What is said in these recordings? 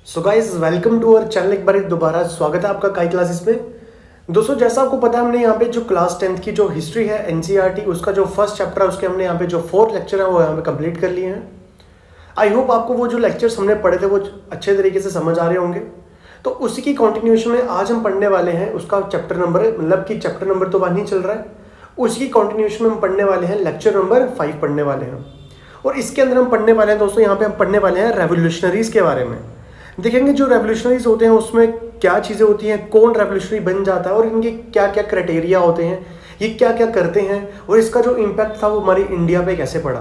So guys welcome to our channel. एक बार दोबारा स्वागत है आपका काई क्लासेस में। दोस्तों जैसा आपको पता है हमने यहाँ पे जो क्लास 10th की जो हिस्ट्री है एनसीईआरटी उसका जो फर्स्ट चैप्टर है उसके हमने यहाँ पे जो 4th लेक्चर है वो यहाँ पे कंप्लीट कर लिए हैं। आई होप आपको वो जो लेक्चर्स हमने पढ़े थे वो अच्छे तरीके से समझ आ रहे होंगे। तो उसी की कंटिन्यूएशन में आज हम पढ़ने वाले हैं उसका चैप्टर नंबर, मतलब कि चैप्टर नंबर तो 1 ही चल रहा है, उसी की कंटिन्यूएशन में हम पढ़ने वाले हैं लेक्चर नंबर 5 पढ़ने वाले हैं। और इसके अंदर हम पढ़ने वाले हैं दोस्तों, यहाँ पे हम पढ़ने वाले हैं रेवोल्यूशनरीज के बारे में। देखेंगे जो रेवोल्यूशनरीज होते हैं उसमें क्या चीज़ें होती हैं, कौन रेवोल्यूशनरी बन जाता है और इनके क्या क्या क्राइटेरिया होते हैं, ये क्या क्या करते हैं और इसका जो इम्पैक्ट था वो हमारी इंडिया पे कैसे पड़ा।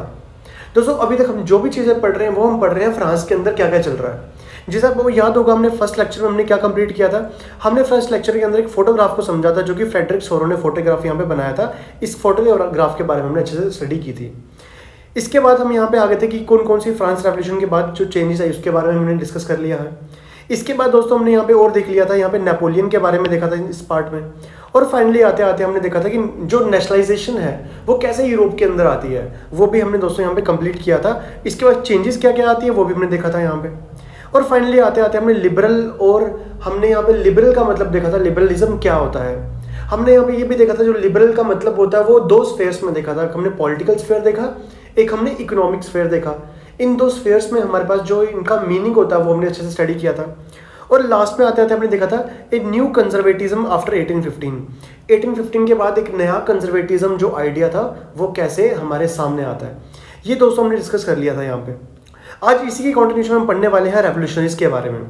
दोस्तों अभी तक हम जो भी चीज़ें पढ़ रहे हैं वो हम पढ़ रहे हैं फ्रांस के अंदर क्या क्या चल रहा है। जैसे आपको याद होगा हमने फर्स्ट लेक्चर में हमने क्या कंप्लीट किया था, हमने फर्स्ट लेक्चर के अंदर एक फोटोग्राफ को समझा था जो कि फ्रेडरिक सोरो ने फोटोग्राफ यहाँ पे बनाया था। इस फोटोग्राफ के बारे में हमने अच्छे से स्टडी की थी। इसके बाद हम यहाँ पे आ गए थे कि कौन कौन सी फ्रांस रेवोल्यूशन के बाद जो चेंजेस है उसके बारे में हमने डिस्कस कर लिया है। इसके बाद दोस्तों हमने यहाँ पे और देख लिया था, यहाँ पे नेपोलियन के बारे में देखा था इस पार्ट में। और फाइनली आते आते हमने देखा था कि जो नेशनलाइजेशन है वो कैसे यूरोप के अंदर आती है, वो भी हमने दोस्तों यहाँ पे कंप्लीट किया था। इसके बाद चेंजेस क्या क्या आती है वो भी हमने देखा था यहाँ पे। और फाइनली आते आते हमने लिबरल, और हमने यहाँ पे लिबरल का मतलब देखा था, लिबरलिज्म क्या होता है। हमने यहाँ पे ये भी देखा था जो लिबरल का मतलब होता है वो 2 स्फेयर्स में देखा था। हमने पॉलिटिकल स्फेयर देखा, एक हमने इकोनॉमिक स्फेयर देखा। इन 2 स्फेयर्स में हमारे पास जो इनका मीनिंग होता है वो हमने अच्छे से स्टडी किया था। और लास्ट में आते आते हमने देखा था ए न्यू कंजर्वेटिज्म आफ्टर 1815। 1815 के बाद एक नया कंजर्वेटिज्म जो आइडिया था वो कैसे हमारे सामने आता है, ये दोस्तों हमने डिस्कस कर लिया था यहाँ पे। आज इसी की कंटिन्यूएशन हम पढ़ने वाले हैं रेवोल्यूशनरीज के बारे में।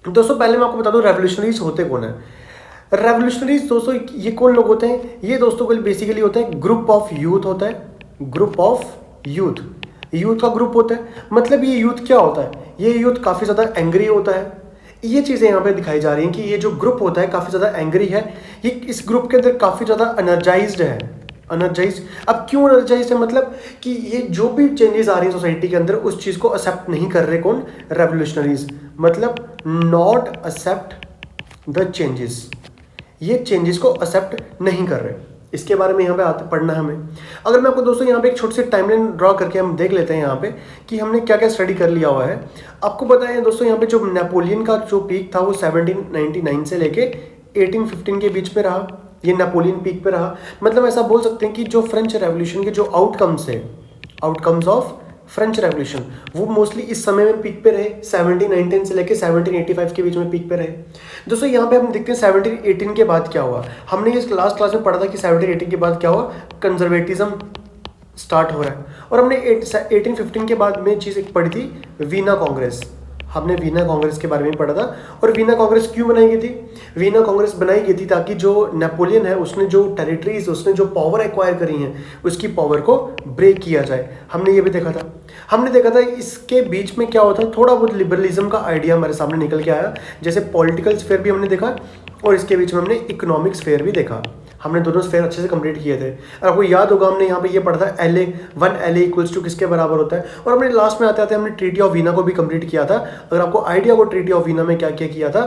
दोस्तों पहले मैं आपको बता दूं रेवोल्यूशनरीज होते कौन है। रेवोल्यूशनरीज दोस्तों ये कौन लोग होते हैं, ये दोस्तों को बेसिकली होता है ग्रुप ऑफ यूथ होता है, ग्रुप ऑफ यूथ, यूथ का ग्रुप होता है। मतलब ये यूथ क्या होता है, ये यूथ काफ़ी ज़्यादा एंग्री होता है। ये चीज़ें यहाँ पे दिखाई जा रही हैं कि ये जो ग्रुप होता है काफ़ी ज़्यादा एंग्री है, ये इस ग्रुप के अंदर काफ़ी ज़्यादा एनर्जाइज्ड है। एनर्जाइज, अब क्यों एनर्जाइज्ड है, मतलब कि ये जो भी चेंजेस आ रही है सोसाइटी के अंदर उस चीज़ को एक्सेप्ट नहीं कर रहे। कौन? रेवोल्यूशनरीज, मतलब नॉट एक्सेप्ट द चेंजेस, ये चेंजेस को एक्सेप्ट नहीं कर रहे। इसके बारे में यहाँ पे आते पढ़ना है हमें। अगर मैं आपको दोस्तों यहाँ पे एक छोटी सी टाइमलाइन ड्रॉ करके हम देख लेते हैं यहाँ पे कि हमने क्या क्या स्टडी कर लिया हुआ है। आपको पता है दोस्तों यहाँ पे जो नेपोलियन का जो पीक था वो 1799 से लेके 1815 के बीच में रहा। ये नेपोलियन पीक पे रहा। मतलब ऐसा बोल सकते हैं कि जो फ्रेंच रेवोल्यूशन के जो आउटकम्स है, आउटकम्स ऑफ फ्रेंच रेवोल्यूशन, वो मोस्टली इस समय में पीक पे रहे। 1719 से लेके 1785 के बीच में पीक पे रहे। दोस्तों यहाँ पे हम देखते हैं 1718 के बाद क्या हुआ। हमने इस लास्ट क्लास में पढ़ा था कि 1718 के बाद क्या हुआ, कंजर्वेटिज्म स्टार्ट हो रहा है। और हमने 1815 के बाद में चीज़ एक पढ़ी थी, वीना कांग्रेस। हमने वीना कांग्रेस के बारे में पढ़ा था। और वीना कांग्रेस क्यों बनाई गई थी? वीना कांग्रेस बनाई गई थी ताकि जो नेपोलियन है उसने जो टेरिटरीज, उसने जो पावर एक्वायर करी है उसकी पावर को ब्रेक किया जाए। हमने ये भी देखा था। हमने देखा था इसके बीच में क्या होता है, थोड़ा बहुत लिबरलिज्म का आइडिया हमारे सामने निकल के आया। जैसे पॉलिटिकल स्फेयर भी हमने देखा और इसके बीच में हमने इकोनॉमिक स्फेयर भी देखा। हमने दोनों स्फेयर अच्छे से कंप्लीट किए थे। और आपको याद होगा हमने यहाँ पे ये पढ़ा था LA 1 LA इक्वल्स टू किसके बराबर होता है। और हमने लास्ट में आते आते हमने ट्रीटी ऑफ वीना को भी कंप्लीट किया था। अगर आपको आइडिया हो ट्रीटी ऑफ वीना में क्या क्या किया था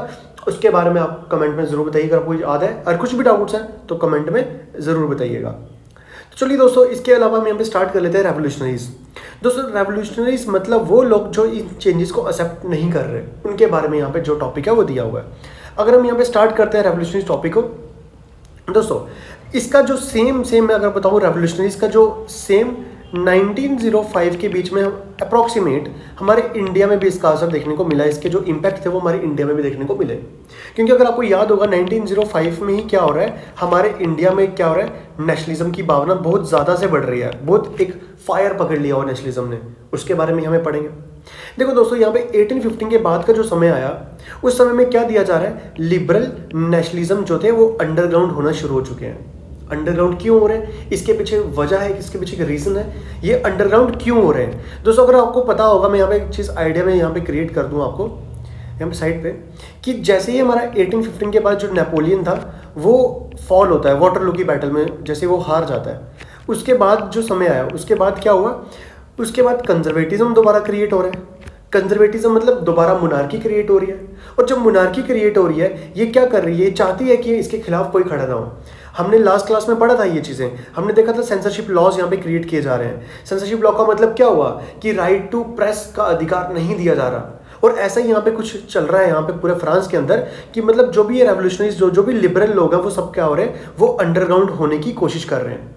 उसके बारे में आप कमेंट में ज़रूर बताइए। अगर आपको याद है और कुछ भी डाउट्स हैं तो कमेंट में ज़रूर बताइएगा। तो चलिए दोस्तों इसके अलावा हम यहाँ पे स्टार्ट कर लेते हैं रेवोल्यूशनरीज। दोस्तों रेवोल्यूशनरीज मतलब वो लोग जो इन चेंजेस को एक्सेप्ट नहीं कर रहे, उनके बारे में यहाँ पे जो टॉपिक है वो दिया हुआ है। अगर हम यहाँ पे स्टार्ट करते हैं रेवोल्यूशनरीज टॉपिक को, दोस्तों इसका जो सेम मैं अगर बताऊँ रेवोल्यूशनरीज का जो सेम 1905 के बीच में अप्रॉक्सीमेट हमारे इंडिया में भी इसका असर देखने को मिला। इसके जो इम्पैक्ट थे वो हमारे इंडिया में भी देखने को मिले। क्योंकि अगर आपको याद होगा 1905 में ही क्या हो रहा है, हमारे इंडिया में क्या हो रहा है, नेशनलिज्म की भावना बहुत ज़्यादा से बढ़ रही है। बहुत एक फायर पकड़ लिया हुआ नेशनलिज्म ने, उसके बारे में हमें पढ़ेंगे। देखो दोस्तों यहाँ पे 1815 के बाद का जो समय आया उस समय में क्या दिया जा रहा है, लिबरल नेशनलिज्म जो थे वो अंडरग्राउंड होना शुरू हो चुके हैं। अंडरग्राउंड क्यों हो रहे हैं, इसके पीछे वजह है, इसके पीछे एक रीजन है, ये अंडरग्राउंड क्यों हो रहे हैं। दोस्तों अगर आपको पता होगा, मैं यहाँ पे एक चीज़ आइडिया में यहाँ पे क्रिएट कर दूँ आपको यहाँ पे साइड पे, कि जैसे ही हमारा 1815 के बाद जो नेपोलियन था वो फॉल होता है वाटरलू की बैटल में, जैसे वो हार जाता है, उसके बाद जो समय आया उसके बाद क्या हुआ, उसके बाद कंजर्वेटिज्म दोबारा क्रिएट हो रहा है। कंजर्वेटिज्म मतलब दोबारा मोनार्की क्रिएट हो रही है। और जब मोनार्की क्रिएट हो रही है ये क्या कर रही है, ये चाहती है कि इसके खिलाफ कोई खड़ा ना हो। हमने लास्ट क्लास में पढ़ा था ये चीज़ें, हमने देखा था सेंसरशिप लॉज यहाँ पे क्रिएट किए जा रहे हैं। सेंसरशिप लॉ का मतलब क्या हुआ कि राइट टू प्रेस का अधिकार नहीं दिया जा रहा। और ऐसा ही यहाँ पे कुछ चल रहा है यहाँ पे पूरे फ्रांस के अंदर कि मतलब जो भी ये रेवोल्यूशनरीज जो भी लिबरल लोग हैं वो सब क्या हो रहे हैं, वो अंडरग्राउंड होने की कोशिश कर रहे हैं।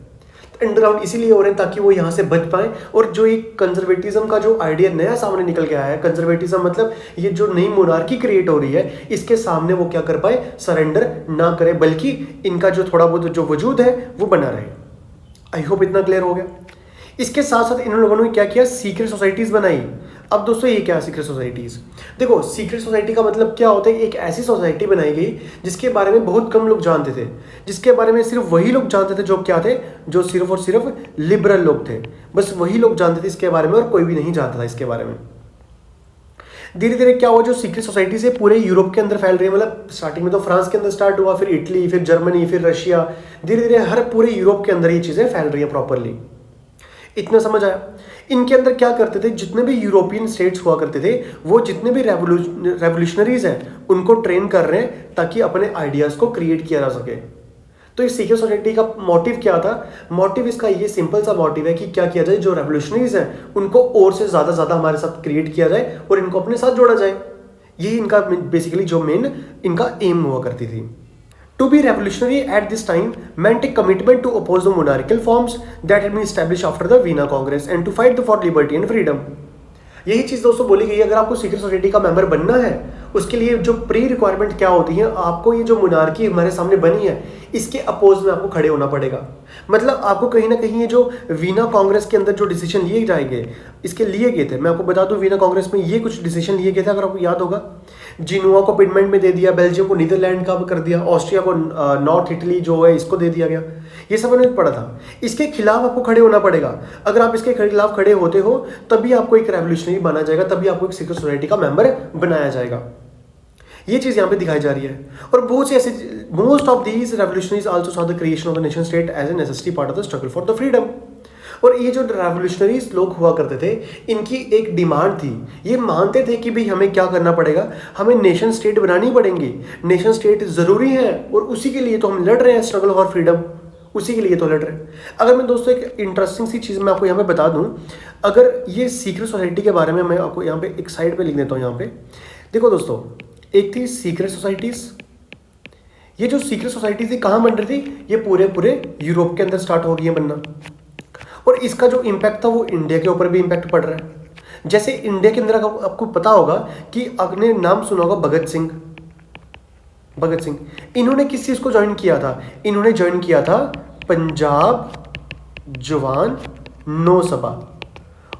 अंडरग्राउंड इसीलिए हो रहे हैं ताकि वो यहाँ से बच पाए, और जो एक कंजर्वेटिज्म का जो आइडिया नया सामने निकल के आया है, कंजर्वेटिज्म मतलब ये जो नई मोनार्की क्रिएट हो रही है, इसके सामने वो क्या कर पाए, सरेंडर ना करे, बल्कि इनका जो थोड़ा बहुत जो वजूद है वो बना रहे। आई होप इतना क्लियर हो गया। इसके साथ साथ इन लोगों ने क्या किया, सीक्रेट सोसाइटीज बनाई। अब दोस्तों ये क्या सीक्रेट सोसाइटीज, देखो सीक्रेट सोसाइटी का मतलब क्या होता है, एक ऐसी सोसाइटी बनाई गई जिसके बारे में बहुत कम लोग जानते थे, जिसके बारे में सिर्फ वही लोग जानते थे जो क्या थे, जो सिर्फ और सिर्फ लिबरल लोग थे, बस वही लोग जानते थे इसके बारे में और कोई भी नहीं जानता था इसके बारे में। धीरे धीरे क्या हुआ, जो सीक्रेट सोसाइटी से पूरे यूरोप के अंदर फैल रही है, मतलब स्टार्टिंग में तो फ्रांस के अंदर स्टार्ट हुआ, फिर इटली, फिर जर्मनी, फिर रशिया, धीरे धीरे हर पूरे यूरोप के अंदर ये चीजें फैल रही है प्रॉपरली। इतना समझ आया। इनके अंदर क्या करते थे, जितने भी यूरोपियन स्टेट्स हुआ करते थे, वो जितने भी रेवोल्यूशनरीज हैं उनको ट्रेन कर रहे हैं ताकि अपने आइडियाज को क्रिएट किया जा सके। तो इस सीक्रेट सोसाइटी का मोटिव क्या था, मोटिव इसका ये सिंपल सा मोटिव है कि क्या किया जाए, जो रेवोल्यूशनरीज हैं उनको और से ज्यादा हमारे साथ क्रिएट किया जाए और इनको अपने साथ जोड़ा जाए। यही इनका बेसिकली जो मेन इनका एम हुआ करती थी। To be revolutionary at this time meant a commitment to oppose the monarchical forms that had been established after the Vienna Congress and to fight for liberty and freedom. यही चीज़ दोस्तों बोली गई है, अगर आपको सीक्रेट सोसाइटी का member बनना है, उसके लिए जो प्री रिक्वायरमेंट क्या होती है, आपको ये जो मोनार्की हमारे सामने बनी है इसके अपोज में आपको खड़े होना पड़ेगा। मतलब आपको कहीं ना कहीं ये जो वीना कांग्रेस के अंदर जो डिसीजन लिए जाएंगे, इसके लिए गए थे, मैं आपको बता दूं वीना कांग्रेस में ये कुछ डिसीजन लिए गए थे, अगर आपको याद होगा। जिनुआ को पिडमेंट में दे दिया, बेल्जियम को नीदरलैंड का कर दिया, ऑस्ट्रिया को नॉर्थ इटली जो है इसको दे दिया गया, ये सब उन्होंने पढ़ा था। इसके खिलाफ आपको खड़े होना पड़ेगा। अगर आप इसके खिलाफ खड़े होते हो तभी आपको एक रेवोल्यूशनरी बना जाएगा, तभी आपको एक सीक्रेट सोसाइटी का मेंबर बनाया जाएगा। ये चीज यहाँ पे दिखाई जा रही है। और बहुत से ऐसे, most of these revolutionaries also saw the creation of the nation state as a necessity part of the struggle for the freedom. और ये जो रेवोल्यूशनरीज लोग हुआ करते थे, इनकी एक डिमांड थी, ये मानते थे कि भाई हमें क्या करना पड़ेगा, हमें नेशन स्टेट बनानी पड़ेंगी, नेशन स्टेट जरूरी है और उसी के लिए तो हम लड़ रहे हैं, स्ट्रगल फॉर फ्रीडम, उसी के लिए तो लड़ रहे हैं। अगर मैं दोस्तों एक इंटरेस्टिंग सी चीज़ मैं आपको यहाँ पे बता दूँ, अगर ये सीक्रेट सोसाइटी के बारे में मैं आपको यहाँ पे एक साइड पे लिख देता हूँ। यहाँ पे देखो दोस्तों, एक थी सीक्रेट सोसाइटीज़। ये जो सीक्रेट सोसाइटी थी कहाँ बन रही थी, ये पूरे यूरोप के अंदर स्टार्ट हो गई है बनना। और इसका जो इम्पैक्ट था वो इंडिया के ऊपर भी इम्पैक्ट पड़ रहा है। जैसे इंडिया के अंदर आपको पता होगा कि आपने नाम सुना होगा भगत सिंह। इन्होंने किस चीज़ को ज्वाइन किया था, इन्होंने ज्वाइन किया था पंजाब जवान नौ सभा।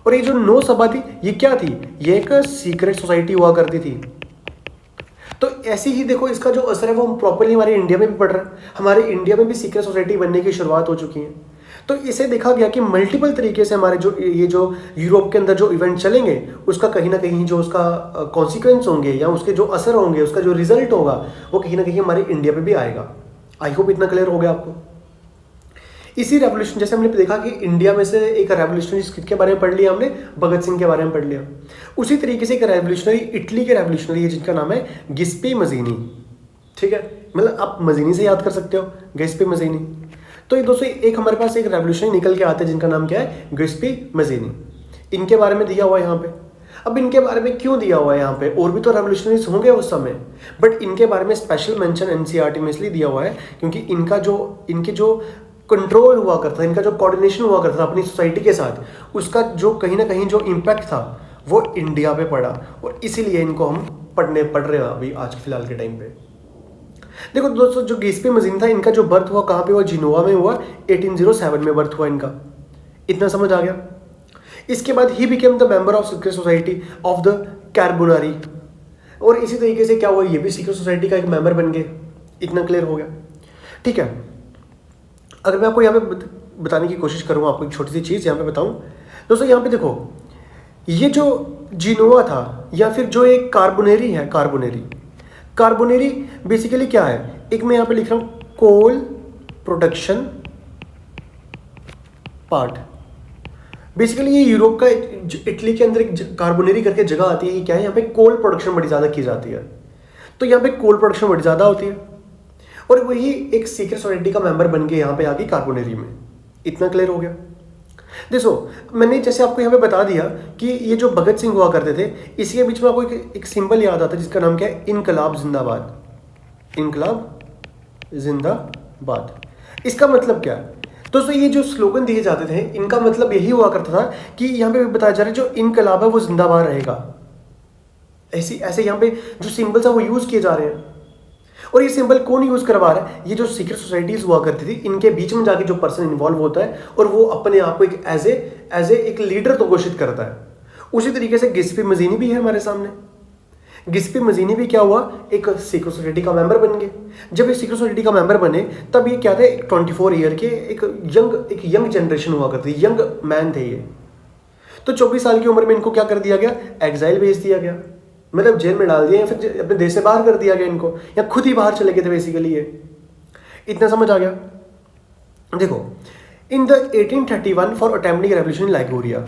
और ये जो नौ सभा थी ये क्या थी, ये एक सीक्रेट सोसाइटी हुआ करती थी। तो ऐसे ही देखो इसका जो असर है वो प्रॉपरली हमारे इंडिया में भी पड़ रहा है। हमारे इंडिया में भी सीक्रेट सोसाइटी बनने की शुरुआत हो चुकी है। तो इसे देखा गया कि मल्टीपल तरीके से हमारे जो ये जो यूरोप के अंदर जो इवेंट चलेंगे उसका कहीं ना कहीं जो उसका कॉन्सिक्वेंस होंगे या उसके जो असर होंगे, उसका जो रिजल्ट होगा वो कहीं ना कहीं हमारे इंडिया पे भी आएगा। आई होप इतना क्लियर हो गया आपको। इसी रेवोल्यूशन, जैसे हमने देखा कि इंडिया में से एक रेवोल्यूशनरी के बारे में पढ़ लिया हमने, भगत सिंह के बारे में पढ़ लिया, उसी तरीके से एक रेवोल्यूशनरी इटली के रेवोल्यूशनरी है जिनका नाम है गिस्पी मजीनी। ठीक है, मतलब आप मजीनी से याद कर सकते हो, गिस्पी मजीनी। तो ये दोस्तों एक हमारे पास एक रेवोल्यूशनरी निकल के आते हैं जिनका नाम क्या है, गिस्पी मजीनी। इनके बारे में दिया हुआ है यहाँ पे। अब इनके बारे में क्यों दिया हुआ है यहाँ पे, और भी तो रेवोल्यूशनरीज होंगे उस समय, बट इनके बारे में स्पेशल मेंशन एनसीईआरटी में इसलिए दिया हुआ है क्योंकि इनके जो कंट्रोल हुआ करता था, इनका जो कोऑर्डिनेशन हुआ करता था अपनी सोसाइटी के साथ, उसका जो कहीं ना कहीं जो इम्पैक्ट था वो इंडिया पे पड़ा, और इसीलिए इनको हम पढ़ रहे हैं अभी आज फिलहाल के टाइम पे। देखो दोस्तों, जो गिस्पी मजीनी था, इनका जो बर्थ हुआ कहाँ पे हुआ, जिनोवा में हुआ, 1807 में बर्थ हुआ इनका। इतना समझ आ गया। इसके बाद he became the member of secret society of the Carbonari, और इसी तरीके से क्या हुआ, ये भी सीक्रेट सोसाइटी का एक मेंबर बन गए। इतना क्लियर हो गया। ठीक है, अगर मैं आपको यहाँ पे बताने की कोशिश करूँ, आपको एक छोटी सी चीज़ यहाँ पे बताऊँ दोस्तों, यहाँ पे देखो, ये जो जिनोवा था या फिर जो एक कार्बोनेरी है, कार्बोनेरी बेसिकली क्या है, एक मैं यहाँ पे लिख रहा हूँ कोल प्रोडक्शन पार्ट। बेसिकली ये यूरोप का, इटली के अंदर एक कार्बोनेरी करके जगह आती है, ये क्या है, यहाँ पे कोल प्रोडक्शन बड़ी ज़्यादा की जाती है। तो यहाँ पे कोल प्रोडक्शन बड़ी ज़्यादा होती है, और वही एक सीक्रेट सोसाइटी का मेंबर बन के यहाँ पे आ गई कार्बोनेरी में। इतना क्लियर हो गया। देखो मैंने जैसे आपको यहाँ पे बता दिया कि ये जो भगत सिंह हुआ करते थे, इसी के बीच में आपको एक सिंबल याद आता है जिसका नाम क्या है, इनकलाब जिंदाबाद। इनकलाब जिंदाबाद, इसका मतलब क्या है दोस्तों? ये जो स्लोगन दिए जाते थे इनका मतलब यही हुआ करता था कि यहाँ पे बताया जा रहा है जो इनकलाब है वो जिंदाबाद रहेगा। ऐसे यहाँ पे जो सिंबल्स है वो यूज किए जा रहे हैं। और ये सिंबल कौन यूज करवा रहा है? ये जो सीक्रेट सोसाइटीज हुआ करती थी इनके बीच में जाके जो पर्सन इन्वॉल्व होता है और वो अपने आप को एक एज ए एक लीडर तो घोषित करता है। उसी तरीके से गिस्पी मजीनी भी है हमारे सामने। गिस्पी मजीनी भी क्या हुआ, एक सीक्रेट सोसाइटी का मेंबर बन गए। जब ये सीक्रेट सोसाइटी का मेंबर बने तब ये क्या थे, 24 ईयर के एक यंग जनरेशन हुआ करती, यंग मैन थे ये। तो 24 साल की उम्र में इनको क्या कर दिया गया, एग्जाइल भेज दिया गया, मतलब जेल में डाल दिया या फिर अपने देश से बाहर कर दिया गया इनको, या खुद ही बाहर चले गए थे बेसिकली ये। इतना समझ आ गया? देखो, in the 1831 for attempting revolution in Liguria,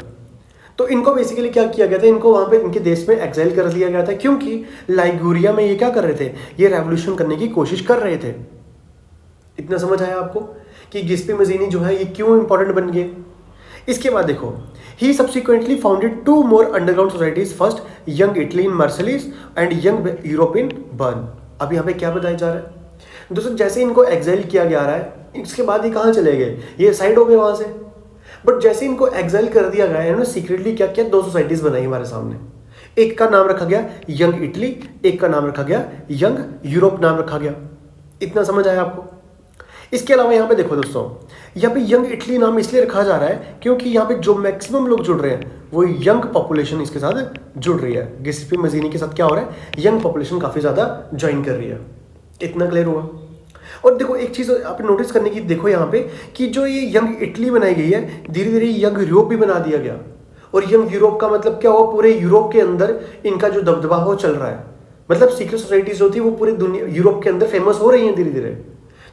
तो इनको बेसिकली क्या किया गया था, इनको वहां पे इनके देश में एक्साइल कर दिया गया था क्योंकि लाइगूरिया में ये क्या कर रहे थे, ये रेवोल्यूशन करने की कोशिश कर रहे थे। इतना समझ आया आपको कि गिस्पी मजीनी जो है ये क्यों इंपॉर्टेंट बन गए? इसके बाद देखो, he subsequently founded 2 more underground societies, first Young Italy in Marseilles and Young Europe in Bern। अब यहाँ पे क्या बताया जा रहा है दोस्तों, जैसे इनको एग्जाइल किया जा रहा है इसके बाद ये कहाँ चले गए, ये साइड हो गए वहां से। बट जैसे इनको एग्जाइल कर दिया गया इन्होंने सीक्रेटली क्या किया, 2 सोसाइटीज बनाई हमारे सामने। एक का नाम रखा गया यंग इटली, एक का नाम रखा गया यंग यूरोप नाम रखा गया। इतना समझ आया आपको? इसके अलावा यहाँ पे देखो दोस्तों, यहाँ पे यंग इटली नाम इसलिए रखा जा रहा है क्योंकि यहाँ पे जो मैक्सिमम लोग जुड़ रहे हैं वो यंग पॉपुलेशन इसके साथ जुड़ रही है। गिस्पी मजीनी के साथ क्या हो रहा है, यंग पॉपुलेशन काफ़ी ज़्यादा ज्वाइन कर रही है। इतना क्लियर हुआ? और देखो एक चीज़ आप नोटिस करने की, देखो यहाँ पे कि जो ये यंग इटली बनाई गई है धीरे धीरे यंग यूरोप भी बना दिया गया। और यंग यूरोप का मतलब क्या हुआ, पूरे यूरोप के अंदर इनका जो दबदबा हो चल रहा है, मतलब सीक्रेट सोसाइटीज होती है वो पूरी दुनिया यूरोप के अंदर फेमस हो रही है धीरे धीरे।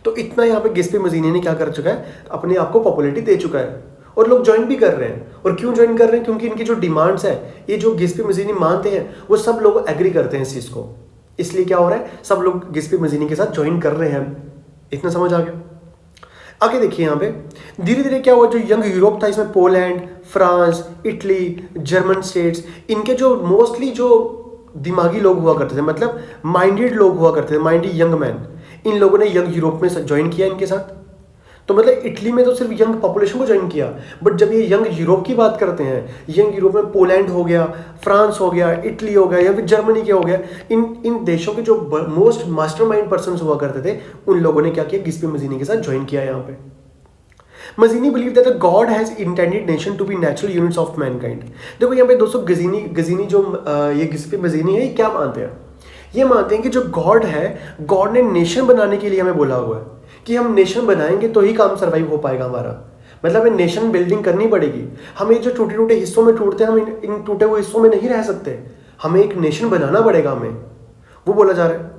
तो इतना यहाँ पे गिस्पी मजीनी ने क्या कर चुका है, अपने आप को पॉपुलैरिटी दे चुका है और लोग ज्वाइन भी कर रहे हैं। और क्यों ज्वाइन कर रहे हैं, क्योंकि इनकी जो डिमांड्स है, ये जो गिस्पी मजीनी मानते हैं वो सब लोग एग्री करते हैं इस चीज़ को, इसलिए क्या हो रहा है, सब लोग गिस्पी मजीनी के साथ ज्वाइन कर रहे हैं। इतना समझ आ गया? आगे देखिए यहाँ पे धीरे धीरे क्या हुआ, जो यंग यूरोप था इसमें Poland, France, Italy, German states, इनके जो मोस्टली जो दिमागी लोग हुआ करते थे, मतलब माइंडेड लोग हुआ करते थे, माइंडी यंग मैन, इन लोगों ने यंग यूरोप में ज्वाइन किया इनके साथ। तो मतलब इटली में तो सिर्फ यंग पॉपुलेशन को ज्वाइन किया, बट जब ये यंग यूरोप की बात करते हैं, यंग यूरोप में पोलैंड हो गया, फ्रांस हो गया, इटली हो गया या फिर जर्मनी के हो गया, इन देशों के जो मोस्ट मास्टरमाइंड पर्सन्स हुआ करते थे उन लोगों ने क्या किया, गिस्पी मजीनी के साथ ज्वाइन किया। यहाँ पे Mazzini believe that God has intended nation to be natural units of mankind. देखो यहाँ पे दोस्तों गजीनी जो ये गिस्पी मजीनी है ये क्या मानते हैं, ये मानते हैं कि जो गॉड है, गॉड ने नेशन बनाने के लिए हमें बोला हुआ है कि हम नेशन बनाएंगे तो ही काम सर्वाइव हो पाएगा हमारा, मतलब हमें नेशन बिल्डिंग करनी पड़ेगी। हमें जो टूटे टूटे हिस्सों में टूटते हैं, हम इन टूटे हुए हिस्सों में नहीं रह सकते, हमें एक नेशन बनाना पड़ेगा हमें, वो बोला जा रहा है।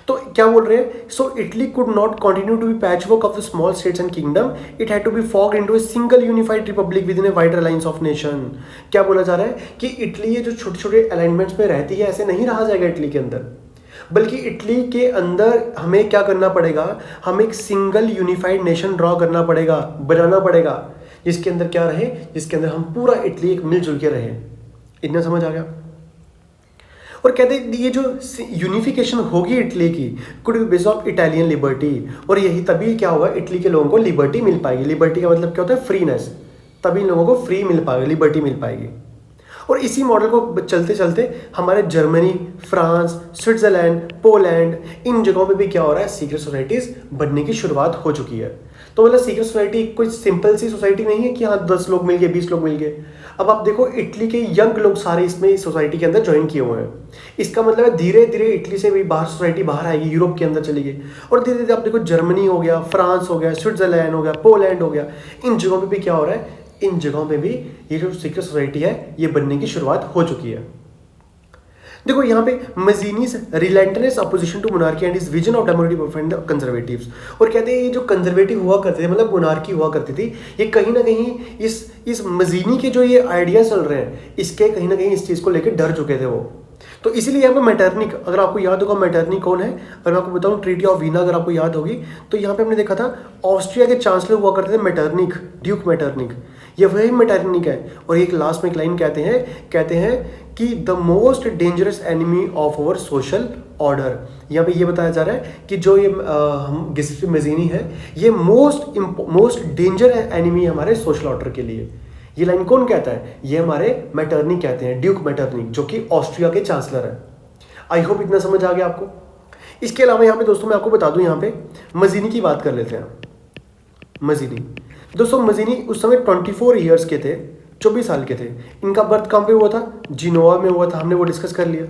तो क्या बोल रहे हैं, so Italy could not continue to be patchwork of the small states and kingdom, it had to be forged into a single unified republic within a wide alliance of nation. क्या बोला जा रहा है कि Italy ये जो छोटे छोटे अलाइनमेंट्स में रहती है, ऐसे नहीं रहा जाएगा इटली के अंदर, बल्कि इटली के अंदर हमें क्या करना पड़ेगा, हमें एक सिंगल यूनिफाइड नेशन ड्रॉ करना पड़ेगा, बनाना पड़ेगा, जिसके अंदर क्या रहे, जिसके अंदर हम पूरा इटली एक मिलजुल के रहे। इतना समझ आ गया? और कहते हैं ये जो यूनिफिकेशन होगी इटली की, could be based of Italian liberty, और यही तभी क्या होगा, इटली के लोगों को लिबर्टी मिल पाएगी। लिबर्टी का मतलब क्या होता है, फ्रीनेस, तभी इन लोगों को फ्री मिल पाएगा, लिबर्टी मिल पाएगी। और इसी मॉडल को चलते चलते हमारे जर्मनी, फ्रांस, स्विट्जरलैंड, पोलैंड, इन जगहों पे भी क्या हो रहा है, सीक्रेट सोसाइटीज बनने की शुरुआत हो चुकी है। तो मतलब सीक्रेट सोसाइटी कोई सिंपल सी सोसाइटी नहीं है कि हाँ 10 लोग मिल गए, 20 लोग मिल गए। अब आप देखो इटली के यंग लोग सारे इसमें इस सोसाइटी के अंदर ज्वाइन किए हुए हैं। इसका मतलब है धीरे धीरे इटली से भी बाहर सोसाइटी बाहर आएगी, यूरोप के अंदर चली गई। और धीरे धीरे आप देखो जर्मनी हो गया, फ्रांस हो गया, स्विट्जरलैंड हो गया, पोलैंड हो गया, इन जगहों पर भी क्या हो रहा है, इन जगहों पे भी ये जो सीक्रेट सोसाइटी है ये बनने की शुरुआत हो चुकी है। देखो यहाँ पे Mazzini's relentless opposition to monarchy and his vision of democratic and conservatives, और कहते हैं ये जो कंजर्वेटिव हुआ करते थे, मतलब मोनार्की हुआ करती थी, ये कहीं ना कहीं इस मजीनी के जो ये आइडिया चल रहे हैं, इसके कहीं ना कहीं इस चीज़ को लेकर डर चुके थे वो। तो इसीलिए यहाँ पे मेटरनिक, अगर आपको याद होगा मेटरनिक कौन है, अगर मैं आपको बताऊँ ट्रीटी ऑफ वीना अगर आपको याद होगी, तो यहाँ पे हमने देखा था ऑस्ट्रिया के चांसलर हुआ करते थे मेटरनिक, ड्यूक मेटरनिक। ये वही मेटरनिक है। और एक लास्ट में एक लाइन कहते हैं कि the most dangerous enemy of our social order. यहाँ पे ये बताया जा रहा है कि जो ये हम गिसिस्पी मजीनी है, ये मोस्ट डेंजर एनिमी है हमारे सोशल ऑर्डर के लिए। ये लाइन कौन कहता है? ये हमारे मेटरनिक कहते हैं, ड्यूक मेटरनिक, जो कि ऑस्ट्रिया के चांसलर है। आई होप इतना समझ आ गया आपको। इसके अलावा यहाँ पे दोस्तों मैं आपको बता दूं, यहाँ पे मजीनी की बात कर लेते हैं। मजीनी दोस्तों, मजीनी उस समय 24 ईयर्स के थे, 24 साल के थे। इनका बर्थ कहाँ पे हुआ था? जिनोवा में हुआ था, हमने वो डिस्कस कर लिया।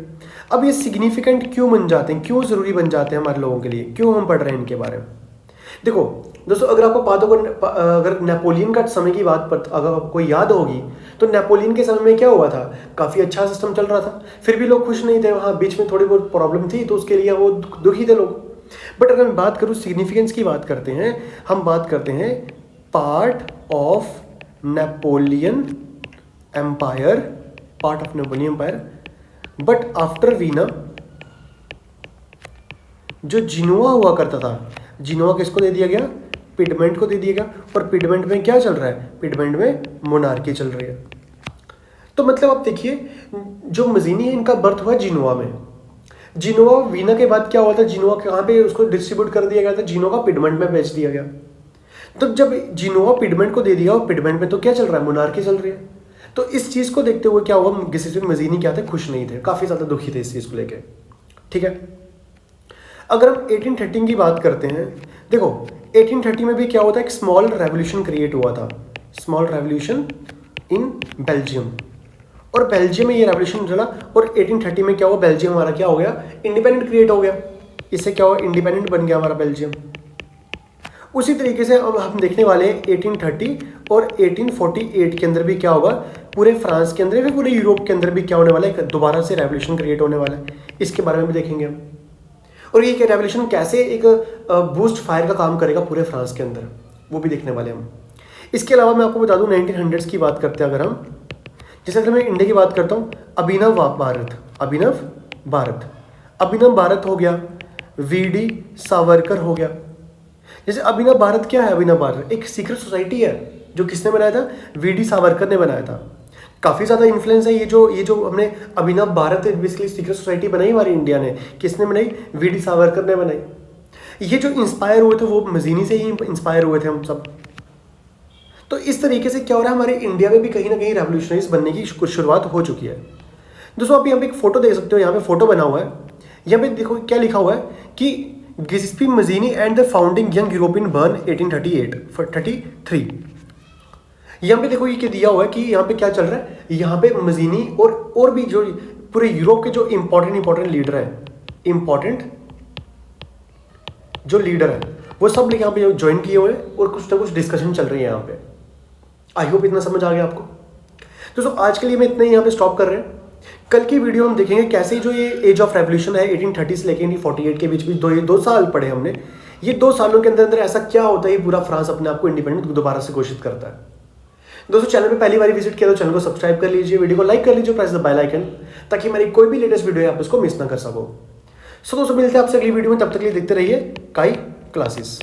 अब ये सिग्निफिकेंट क्यों बन जाते हैं, क्यों ज़रूरी बन जाते हैं हमारे लोगों के लिए, क्यों हम पढ़ रहे हैं इनके बारे में? देखो दोस्तों, अगर आपको बात होगा, अगर नेपोलियन का समय की बात पर अगर आपको याद होगी, तो नेपोलियन के समय में क्या हुआ था? काफ़ी अच्छा सिस्टम चल रहा था, फिर भी लोग खुश नहीं थे। वहाँ बीच में थोड़ी बहुत प्रॉब्लम थी, तो उसके लिए वो दुखी थे लोग। बट अगर मैं बात करूँ सिग्निफिकेंस की, बात करते हैं, हम बात करते हैं part of Napoleon empire, but after Vienna जो जिनोआ हुआ करता था, जिनोआ किसको दे दिया गया? पिडमेंट को दे दिया गया। और पिडमेंट में क्या चल रहा है? पिडमेंट में मोनार्की चल रही है। तो मतलब आप देखिए, जो मजीनी है इनका बर्थ हुआ जिनोआ में। जिनोआ वीना के बाद क्या हुआ था? जिनोआ कहाँ पे उसको डिस्ट्रीब्यूट कर दिया गया था? जिनोआ का पिडमेंट में बेच दिया गया। तो जब जिनोआ पिडमेंट को दे दिया, और पिडमेंट में तो क्या चल रहा है? मोनार्की चल रही है। तो इस चीज़ को देखते हुए क्या हुआ? गिसिस्पी मजीनी क्या थे? खुश नहीं थे, काफ़ी ज़्यादा दुखी थे इस चीज़ को लेके। ठीक है, अगर हम 1813 की बात करते हैं, देखो 1830 में भी क्या होता है? एक स्मॉल रेवोल्यूशन क्रिएट हुआ था, स्मॉल रेवोल्यूशन इन बेल्जियम। और बेल्जियम में ये रेवोल्यूशन चला, और 1830 में क्या हुआ? बेल्जियम हमारा क्या हो गया? इंडिपेंडेंट क्रिएट हो गया। इससे क्या हुआ? इंडिपेंडेंट बन गया हमारा बेल्जियम। उसी तरीके से अब हम देखने वाले हैं 1830 और 1848 के अंदर भी क्या होगा? पूरे फ्रांस के अंदर या पूरे यूरोप के अंदर भी क्या होने वाला है? दोबारा से रेवोल्यूशन क्रिएट होने वाला है। इसके बारे में भी देखेंगे हम। और ये रेवोल्यूशन कैसे एक बूस्ट फायर का काम करेगा पूरे फ्रांस के अंदर, वो भी देखने वाले हम। इसके अलावा मैं आपको बता दूं, 1900s की बात करते हैं अगर हम, जैसे अगर मैं इंडिया की बात करता हूँ, अभिनव भारत हो गया, वीडी सावरकर हो गया। जैसे अभिनव भारत क्या है? अभिनव भारत एक सीक्रेट सोसाइटी है, जो किसने बनाया था? वीडी सावरकर ने बनाया था। काफ़ी ज़्यादा इन्फ्लुएंस है ये जो हमने अभिनव भारत बेसिकली सीक्रेट सोसाइटी बनाई हमारी इंडिया ने, किसने बनाई? वीडी सावरकर ने बनाई। ये जो इंस्पायर हुए थे वो मजीनी से ही इंस्पायर हुए थे हम सब। तो इस तरीके से क्या हो रहा है? हमारे इंडिया में भी कहीं ना कहीं रेवोल्यूशनरीज बनने की कुछ शुरुआत हो चुकी है। दोस्तों आप यहाँ पे एक फोटो देख सकते हो, यहाँ पे फोटो बना हुआ है। यहाँ पे देखो क्या लिखा हुआ है कि Giuseppe Mazzini and the founding young European Bern 1833। यहाँ पे देखो ये क्या दिया हुआ है कि यहाँ पे क्या चल रहा है? यहाँ पे मजीनी और भी जो पूरे यूरोप के जो इंपॉर्टेंट लीडर हैं, जो लीडर है वो सब लोग यहाँ पे ज्वाइन किए हुए हैं, और कुछ ना कुछ डिस्कशन चल रही है यहाँ पे। आई होप इतना समझ आ गया आपको। दोस्तों आज के लिए मैं इतना ही यहाँ पे स्टॉप कर रहे हैं। कल की वीडियो हम देखेंगे कैसे जो ये एज ऑफ रेवोल्यूशन है 1830 से लेकर 1848 के बीच में दो साल पढ़े हमने। ये 2 सालों के अंदर ऐसा क्या होता है, ये पूरा फ्रांस अपने आप को इंडिपेंडेंट दोबारा से घोषित करता है। दोस्तों चैनल पे पहली बार विजिट किया तो चैनल को सब्सक्राइब कर लीजिए, वीडियो को लाइक कर लीजिए, प्रेस द बेल आइकन, ताकि मेरी कोई भी लेटेस्ट वीडियो है आप उसको मिस ना कर सको। सो दोस्तों मिलते हैं आपसे अगली वीडियो में, तब तक के लिए देखते रहिए काई क्लासेस।